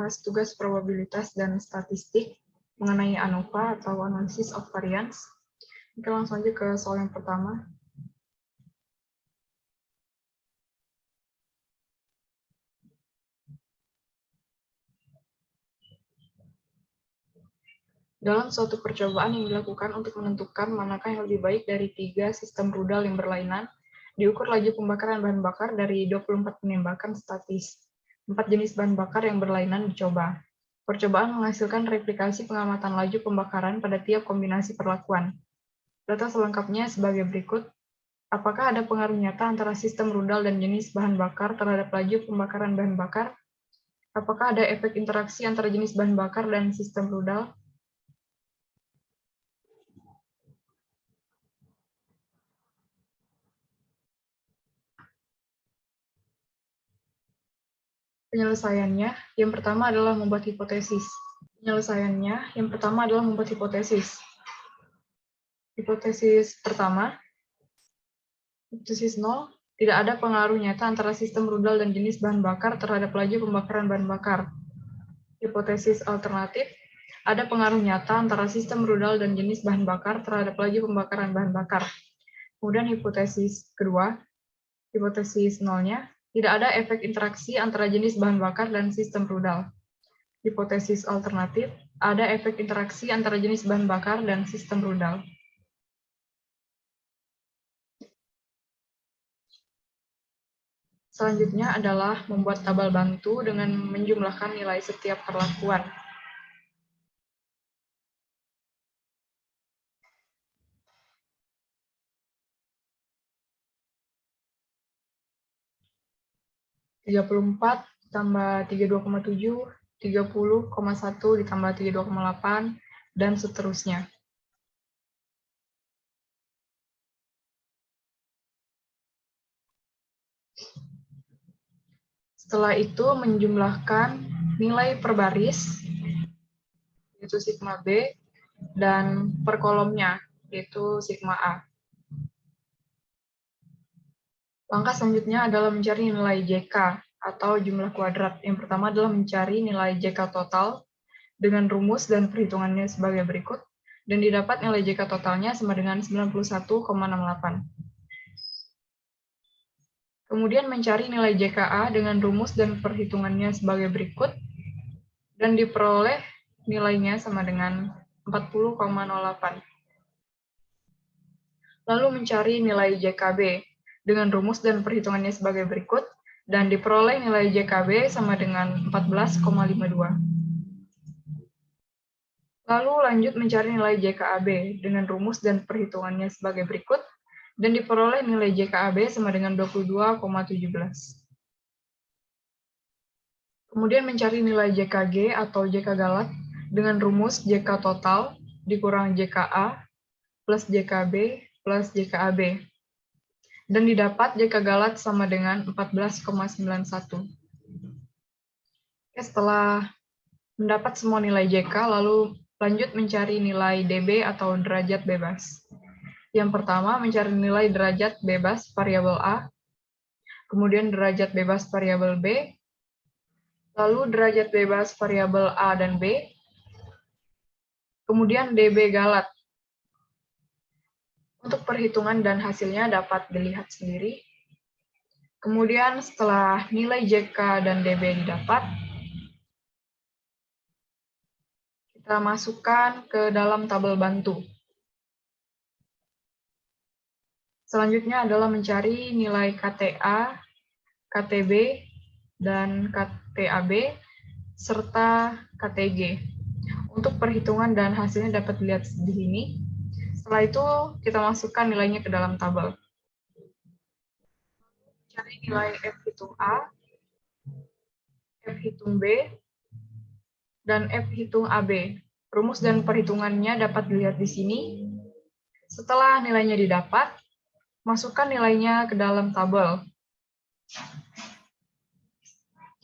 membahas tugas probabilitas dan statistik mengenai ANOVA atau Analysis of Variance. Oke, langsung aja ke soal yang pertama. Dalam suatu percobaan yang dilakukan untuk menentukan manakah yang lebih baik dari 3 sistem rudal yang berlainan, diukur laju pembakaran bahan bakar dari 24 penembakan statis. 4 jenis bahan bakar yang berlainan dicoba. Percobaan menghasilkan replikasi pengamatan laju pembakaran pada tiap kombinasi perlakuan. Data selengkapnya sebagai berikut. Apakah ada pengaruh nyata antara sistem rudal dan jenis bahan bakar terhadap laju pembakaran bahan bakar? Apakah ada efek interaksi antara jenis bahan bakar dan sistem rudal? Penyelesaiannya, yang pertama adalah membuat hipotesis. Hipotesis pertama, hipotesis 0, tidak ada pengaruh nyata antara sistem rudal dan jenis bahan bakar terhadap laju pembakaran bahan bakar. Hipotesis alternatif, ada pengaruh nyata antara sistem rudal dan jenis bahan bakar terhadap laju pembakaran bahan bakar. Kemudian hipotesis kedua, hipotesis 0-nya, tidak ada efek interaksi antara jenis bahan bakar dan sistem rudal. Hipotesis alternatif, ada efek interaksi antara jenis bahan bakar dan sistem rudal. Selanjutnya adalah membuat tabel bantu dengan menjumlahkan nilai setiap perlakuan. (34 tambah 32,7, 30,1 ditambah 32,8, dan seterusnya. Setelah itu menjumlahkan nilai per baris, yaitu sigma B, dan per kolomnya, yaitu sigma A. Langkah selanjutnya adalah mencari nilai JK, atau jumlah kuadrat. Yang pertama adalah mencari nilai JK total dengan rumus dan perhitungannya sebagai berikut, dan didapat nilai JK totalnya sama dengan 91,68. Kemudian mencari nilai JKA dengan rumus dan perhitungannya sebagai berikut, dan diperoleh nilainya sama dengan 40,08. Lalu mencari nilai JKB dengan rumus dan perhitungannya sebagai berikut, dan diperoleh nilai JKB sama dengan 14,52. Lalu lanjut mencari nilai JKAB dengan rumus dan perhitungannya sebagai berikut, dan diperoleh nilai JKAB sama dengan 22,17. Kemudian mencari nilai JKG atau JK galat dengan rumus JK total dikurang JKA plus JKB plus JKAB. Dan didapat JK galat sama dengan 14,91. Setelah mendapat semua nilai JK, lalu lanjut mencari nilai DB atau derajat bebas. Yang pertama, mencari nilai derajat bebas variabel A, kemudian derajat bebas variabel B, lalu derajat bebas variabel A dan B, kemudian DB galat. Untuk perhitungan dan hasilnya dapat dilihat sendiri. Kemudian setelah nilai JK dan DB didapat, kita masukkan ke dalam tabel bantu. Selanjutnya adalah mencari nilai KTA, KTB, dan KTAB, serta KTG. Untuk perhitungan dan hasilnya dapat dilihat di sini. Setelah itu, kita masukkan nilainya ke dalam tabel. Cari nilai F hitung A, F hitung B, dan F hitung AB. Rumus dan perhitungannya dapat dilihat di sini. Setelah nilainya didapat, masukkan nilainya ke dalam tabel.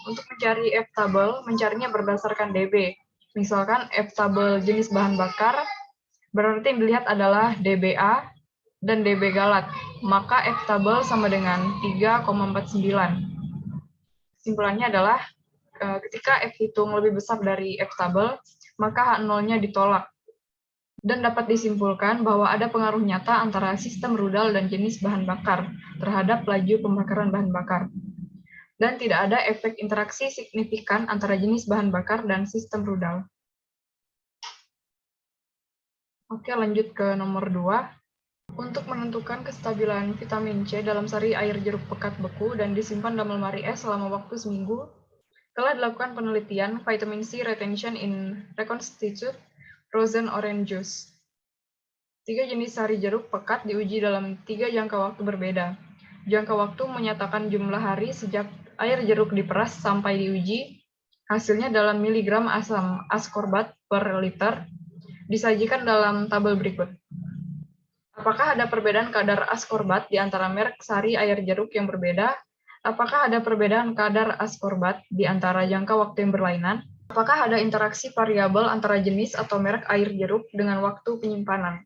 Untuk mencari F tabel, mencarinya berdasarkan DB. Misalkan F tabel jenis bahan bakar, berarti yang dilihat adalah DBA dan DB galat. Maka F tabel sama dengan 3,49. Kesimpulannya adalah ketika F hitung lebih besar dari F tabel, maka H0-nya ditolak. Dan dapat disimpulkan bahwa ada pengaruh nyata antara sistem rudal dan jenis bahan bakar terhadap laju pembakaran bahan bakar. Dan tidak ada efek interaksi signifikan antara jenis bahan bakar dan sistem rudal. Oke, lanjut ke nomor 2. Untuk menentukan kestabilan vitamin C dalam sari air jeruk pekat beku dan disimpan dalam lemari es selama waktu seminggu, telah dilakukan penelitian vitamin C retention in reconstituted frozen orange juice. 3 jenis sari jeruk pekat diuji dalam 3 jangka waktu berbeda. Jangka waktu menyatakan jumlah hari sejak air jeruk diperas sampai diuji, hasilnya dalam miligram asam askorbat per liter, disajikan dalam tabel berikut. Apakah ada perbedaan kadar askorbat di antara merek sari air jeruk yang berbeda? Apakah ada perbedaan kadar askorbat di antara jangka waktu yang berlainan? Apakah ada interaksi variabel antara jenis atau merek air jeruk dengan waktu penyimpanan?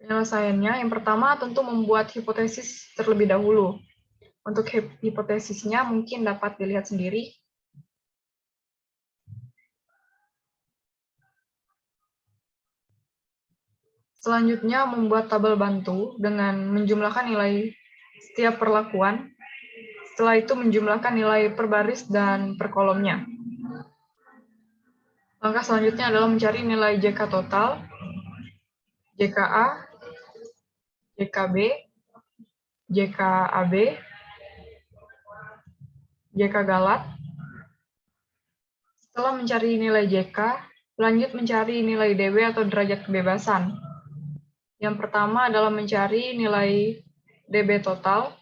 Penyelesaiannya, yang pertama tentu membuat hipotesis terlebih dahulu. Untuk hipotesisnya mungkin dapat dilihat sendiri. Selanjutnya, membuat tabel bantu dengan menjumlahkan nilai setiap perlakuan. Setelah itu, menjumlahkan nilai per baris dan per kolomnya. Langkah selanjutnya adalah mencari nilai JK total, JKA, JKB, JKAB, JK galat. Setelah mencari nilai JK, lanjut mencari nilai DB atau derajat kebebasan. Yang pertama adalah mencari nilai DB total,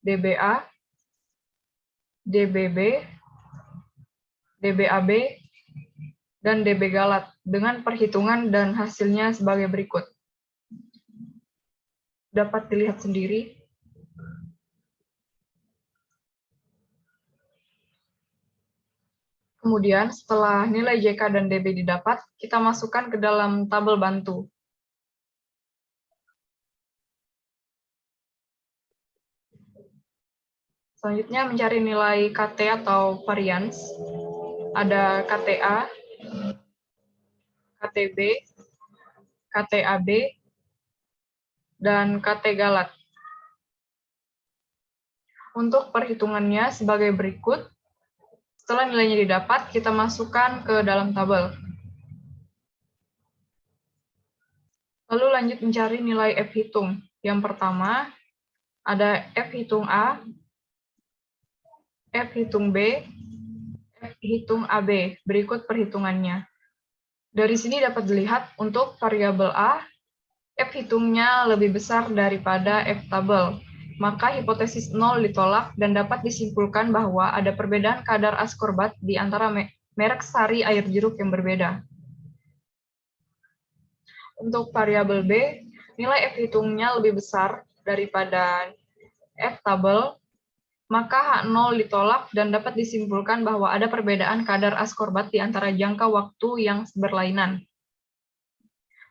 DBA, DBB, DBAB, dan DB galat dengan perhitungan dan hasilnya sebagai berikut. Dapat dilihat sendiri. Kemudian, setelah nilai JK dan DB didapat, kita masukkan ke dalam tabel bantu. Selanjutnya, mencari nilai KT atau varians. Ada KTA, KTB, KTAB, dan KT galat. Untuk perhitungannya sebagai berikut. Setelah nilainya didapat, kita masukkan ke dalam tabel. Lalu lanjut mencari nilai F hitung. Yang pertama, ada F hitung A, F hitung B, F hitung AB. Berikut perhitungannya. Dari sini dapat dilihat untuk variabel A, F hitungnya lebih besar daripada F tabel. Maka hipotesis 0 ditolak dan dapat disimpulkan bahwa ada perbedaan kadar askorbat di antara merek sari air jeruk yang berbeda. Untuk variabel B, nilai F hitungnya lebih besar daripada F tabel, maka H0 ditolak dan dapat disimpulkan bahwa ada perbedaan kadar askorbat di antara jangka waktu yang berlainan.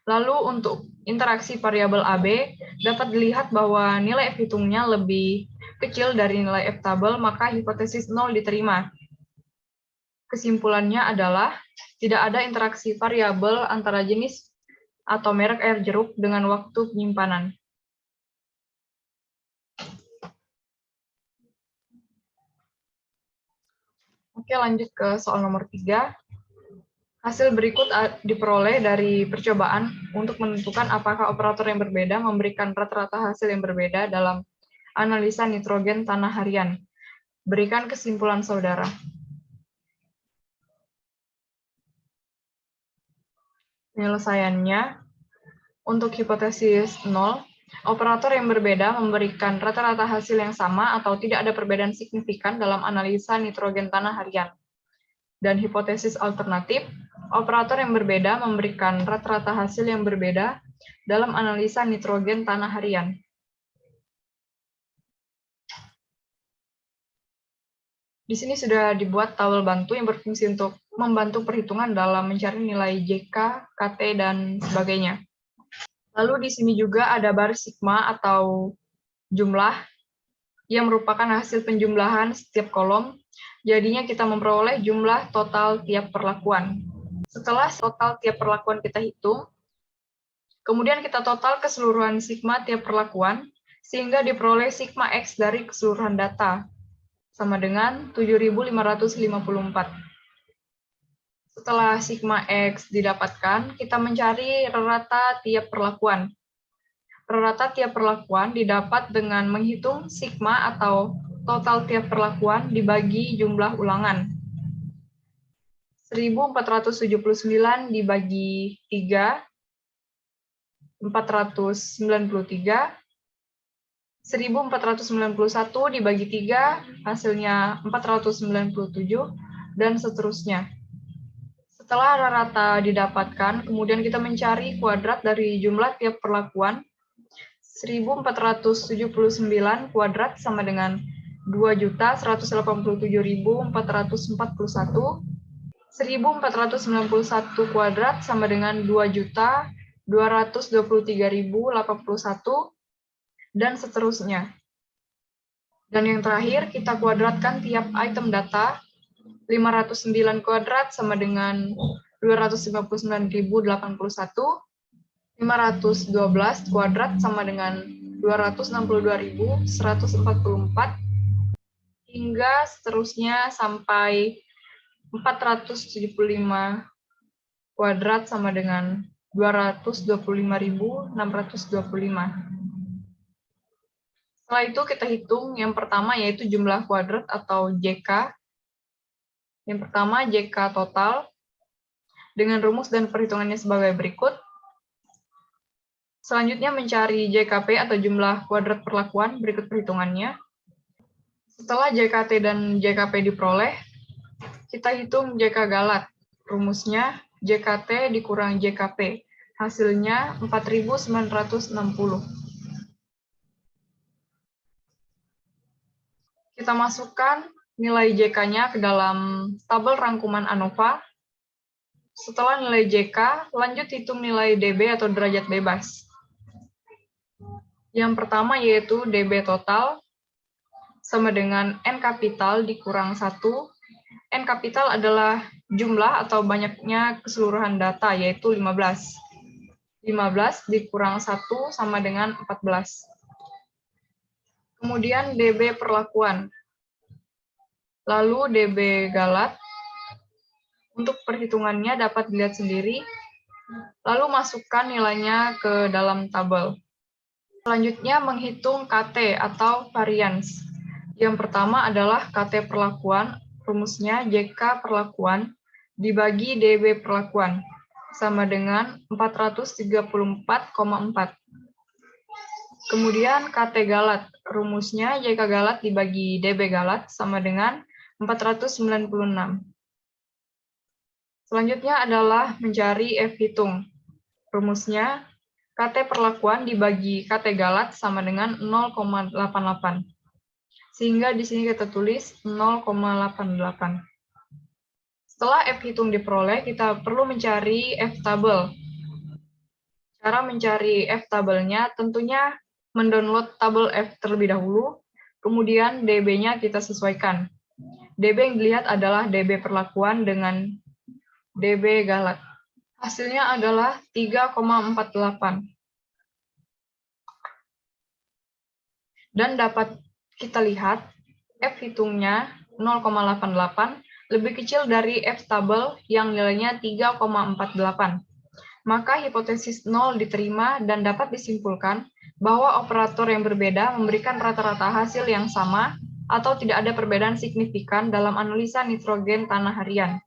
Lalu untuk interaksi variabel AB, dapat dilihat bahwa nilai F hitungnya lebih kecil dari nilai F tabel, maka hipotesis 0 diterima. Kesimpulannya adalah tidak ada interaksi variabel antara jenis atau merek air jeruk dengan waktu penyimpanan. Oke, lanjut ke soal nomor 3. Hasil berikut diperoleh dari percobaan untuk menentukan apakah operator yang berbeda memberikan rata-rata hasil yang berbeda dalam analisa nitrogen tanah harian. Berikan kesimpulan saudara. Penyelesaiannya, untuk hipotesis 0, operator yang berbeda memberikan rata-rata hasil yang sama atau tidak ada perbedaan signifikan dalam analisa nitrogen tanah harian. Dan hipotesis alternatif, operator yang berbeda memberikan rata-rata hasil yang berbeda dalam analisa nitrogen tanah harian. Di sini sudah dibuat tabel bantu yang berfungsi untuk membantu perhitungan dalam mencari nilai JK, KT, dan sebagainya. Lalu di sini juga ada baris sigma atau jumlah yang merupakan hasil penjumlahan setiap kolom. Jadinya kita memperoleh jumlah total tiap perlakuan. Setelah total tiap perlakuan kita hitung, kemudian kita total keseluruhan sigma tiap perlakuan, sehingga diperoleh sigma X dari keseluruhan data, sama dengan 7.554. Setelah sigma X didapatkan, kita mencari rata tiap perlakuan. Rata tiap perlakuan didapat dengan menghitung sigma atau total tiap perlakuan dibagi jumlah ulangan. 1479 dibagi 3, 493. 1491 dibagi 3, hasilnya 497, dan seterusnya. Setelah rata didapatkan, kemudian kita mencari kuadrat dari jumlah tiap perlakuan. 1479 kuadrat sama dengan 2.187.441. 1491 kuadrat sama dengan 2.223.081, dan seterusnya. Dan yang terakhir, kita kuadratkan tiap item data. 509 kuadrat sama dengan 259.081. 512 kuadrat sama dengan 262.144, hingga seterusnya sampai 475 kuadrat sama dengan 225.625. Setelah itu kita hitung yang pertama, yaitu jumlah kuadrat atau JK. Yang pertama JK total dengan rumus dan perhitungannya sebagai berikut. Selanjutnya mencari JKP atau jumlah kuadrat perlakuan, berikut perhitungannya. Setelah JKT dan JKP diperoleh, kita hitung JK galat. Rumusnya JKT dikurang JKP. Hasilnya 4.960. Kita masukkan nilai JK-nya ke dalam tabel rangkuman ANOVA. Setelah nilai JK, lanjut hitung nilai DB atau derajat bebas. Yang pertama yaitu DB total sama dengan N kapital dikurang 1. N kapital adalah jumlah atau banyaknya keseluruhan data, yaitu 15. 15 dikurang 1 sama dengan 14. Kemudian DB perlakuan. Lalu DB galat. Untuk perhitungannya dapat dilihat sendiri. Lalu masukkan nilainya ke dalam tabel. Selanjutnya menghitung KT atau variance. Yang pertama adalah KT perlakuan, rumusnya JK perlakuan dibagi DB perlakuan, sama dengan 434,4. Kemudian KT galat, rumusnya JK galat dibagi DB galat, sama dengan 496. Selanjutnya adalah mencari F hitung. Rumusnya KT perlakuan dibagi KT galat sama dengan 0,88. Sehingga di sini kita tulis 0,88. Setelah F hitung diperoleh, kita perlu mencari F tabel. Cara mencari F tabelnya tentunya mendownload tabel F terlebih dahulu, kemudian DB-nya kita sesuaikan. DB yang dilihat adalah DB perlakuan dengan DB galat. Hasilnya adalah 3,48. Dan dapat kita lihat F hitungnya 0,88 lebih kecil dari F tabel yang nilainya 3,48. Maka hipotesis 0 diterima dan dapat disimpulkan bahwa operator yang berbeda memberikan rata-rata hasil yang sama atau tidak ada perbedaan signifikan dalam analisa nitrogen tanah harian.